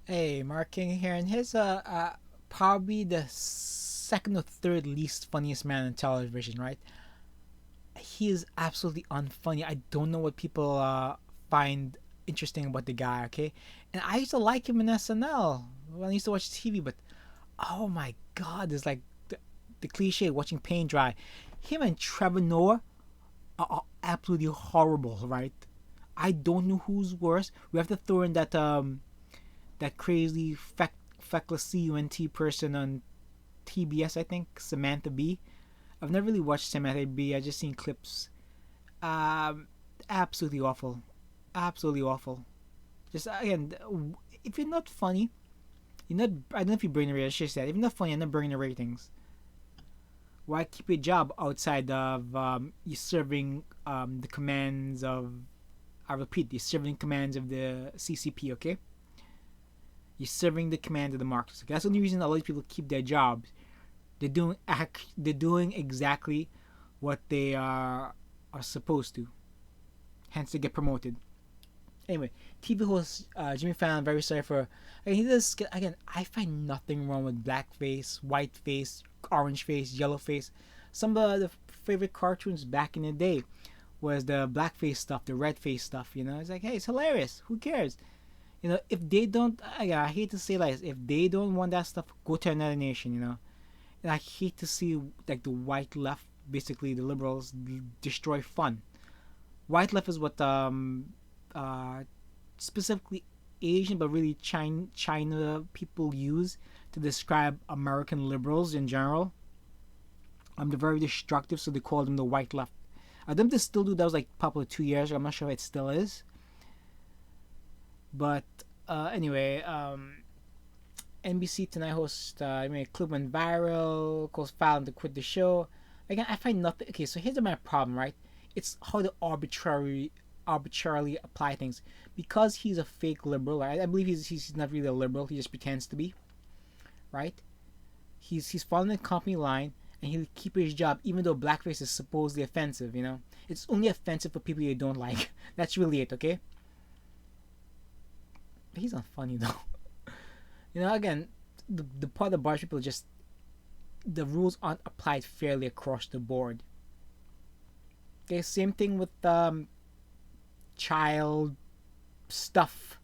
Hey, MarkKing here, and here's probably the second or third least funniest man on television, right? He is absolutely unfunny. I don't know what people find interesting about the guy, okay? And I used to like him in SNL when I used to watch TV, but oh my god, it's like the cliche watching paint dry. Him and Trevor Noah are absolutely horrible, right? I don't know who's worse. We have to throw in that crazy feckless CUNT person on TBS, I think, Samantha Bee. I've never really watched Samantha Bee. I just seen clips. Um, Absolutely awful, absolutely awful. Just again, if you're not funny, you're not. I don't know if you bring the ratings. She said, if you're not funny, you're not bringing the ratings. Why keep your job outside of you serving the commands of? I repeat, you're serving commands of the CCP. Okay, you're serving the command of the Marxists. Okay? That's the only reason a lot of people keep their jobs. They're doing exactly what they are supposed to. Hence, they get promoted. Anyway, TV host Jimmy Fallon, very sorry for. Again, he does again. I find nothing wrong with blackface, whiteface, orange face, yellow face. Some of the favorite cartoons back in the day was the blackface stuff, the red face stuff. You know, it's like, hey, it's hilarious. Who cares? You know, if they don't, I hate to say like, if they don't want that stuff, go to another nation. You know, and I hate to see like the white left, basically the liberals, destroy fun. White left is what uh specifically Asian, but really China people use to describe American liberals in general. They're very destructive, so they call them the white left. Them to still do that was like popular 2 years ago. I'm not sure if it still is, but anyway, NBC Tonight host I mean, clip went viral, calls Fallon to quit the show. Again, I find nothing. Okay, so here's my problem, right? It's how they arbitrarily apply things. Because he's a fake liberal, right? I believe he's not really a liberal. He just pretends to be, right? He's following the company line, and he'll keep his job even though blackface is supposedly offensive. You know, it's only offensive for people you don't like. That's really it, okay? But he's not funny though. You know, again, the part of the bar people just the rules aren't applied fairly across the board. Okay, same thing with child stuff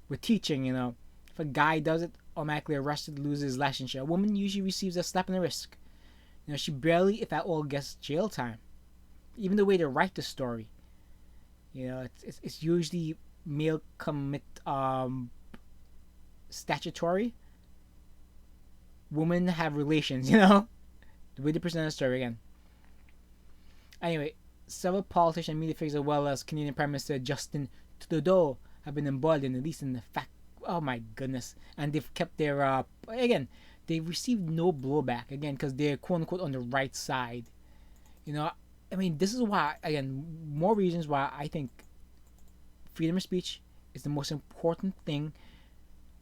with teaching. You know, if a guy does it, automatically arrested, loses his licensure. A woman usually receives a slap in the wrist. You know, she barely, if at all, gets jail time. Even the way they write the story, you know, it's usually male commit statutory, women have relations. You know, the way they present the story again. Anyway, several politicians and media figures, as well as Canadian Prime Minister Justin Trudeau, have been involved in at least in the fact. Oh my goodness! And they've kept their again. They've received no blowback again because they're quote unquote on the right side. You know, I mean, this is why again more reasons why I think freedom of speech is the most important thing.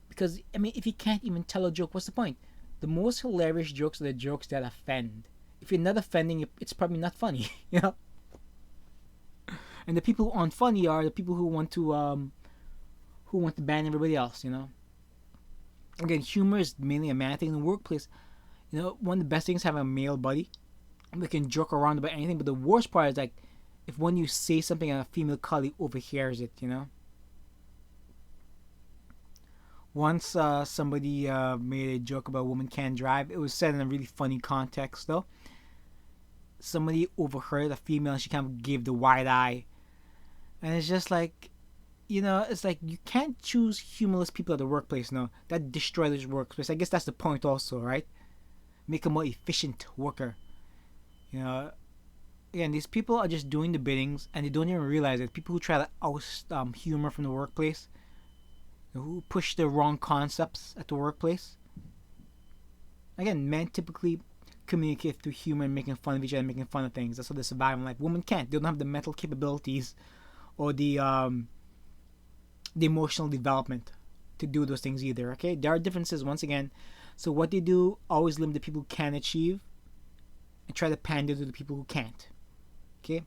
Because I mean, if you can't even tell a joke, what's the point? The most hilarious jokes are the jokes that offend. If you're not offending, it's probably not funny. You know. And the people who aren't funny are the people who want to ban everybody else. You know. Again, humor is mainly a man thing in the workplace. You know, one of the best things is having a male buddy. We can joke around about anything, but the worst part is like if when you say something and a female colleague overhears it. You know. Once somebody made a joke about women can't drive. It was said in a really funny context though. Somebody overheard a female and she kind of gave the wide eye. And it's just like, you know, it's like you can't choose humorless people at the workplace. No, that destroys the workplace. I guess that's the point, also, right? Make a more efficient worker. You know, again, these people are just doing the biddings, and they don't even realize it. People who try to oust humor from the workplace, who push the wrong concepts at the workplace. Again, men typically communicate through humor and making fun of each other, making fun of things. That's how they survive in life. Women can't. They don't have the mental capabilities or the emotional development to do those things either. Okay, there are differences once again. So what they do always limit the people who can achieve and try to pander to the people who can't. Okay,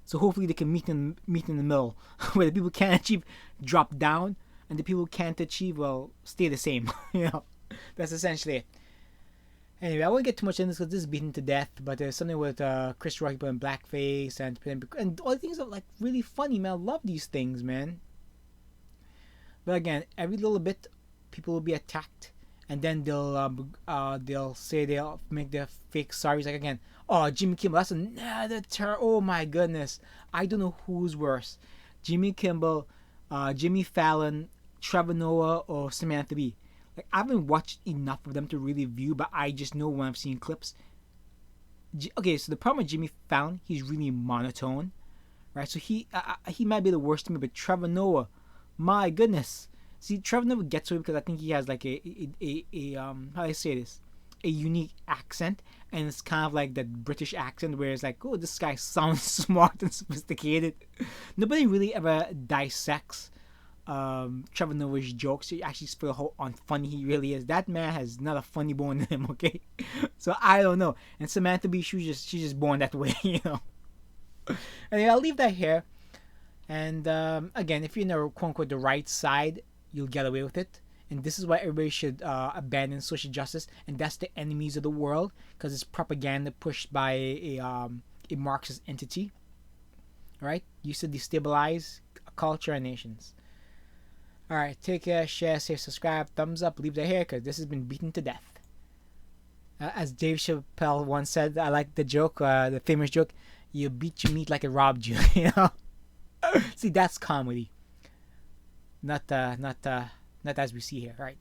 so hopefully they can meet in the middle where the people who can achieve drop down and the people who can't achieve will stay the same. That's essentially it. Anyway, I won't get too much into this because this is beaten to death. But there's something with Chris Rock putting blackface and all the things are like really funny, man. I love these things, man. But again, every little bit, people will be attacked, and then they'll say they'll make their fake sorries. Like again, oh, Jimmy Kimmel, that's another Oh my goodness, I don't know who's worse, Jimmy Kimmel, Jimmy Fallon, Trevor Noah, or Samantha Bee. Like I haven't watched enough of them to really view, but I just know when I've seen clips. Okay, so the problem with Jimmy Fallon, he's really monotone, right? So he might be the worst to me, but Trevor Noah, my goodness. See, Trevor Noah gets away because I think he has like a how do I say this? A unique accent, and it's kind of like that British accent where it's like, oh, this guy sounds smart and sophisticated. Nobody really ever dissects Trevor Noah's jokes. You actually feel how unfunny he really is. That man has not a funny bone in him, okay? So I don't know. And Samantha Bee, she's just born that way, Anyway, I'll leave that here. And again, if you're in the quote unquote the right side, you'll get away with it. And this is why everybody should abandon social justice. And that's the enemies of the world, because it's propaganda pushed by a Marxist entity, right? Used to destabilize a culture and nations. All right, take care, share, save, subscribe, thumbs up, leave that here, because this has been beaten to death. As Dave Chappelle once said, I like the joke, the famous joke, you beat your meat like it robbed you, See, that's comedy. Not as we see here, right?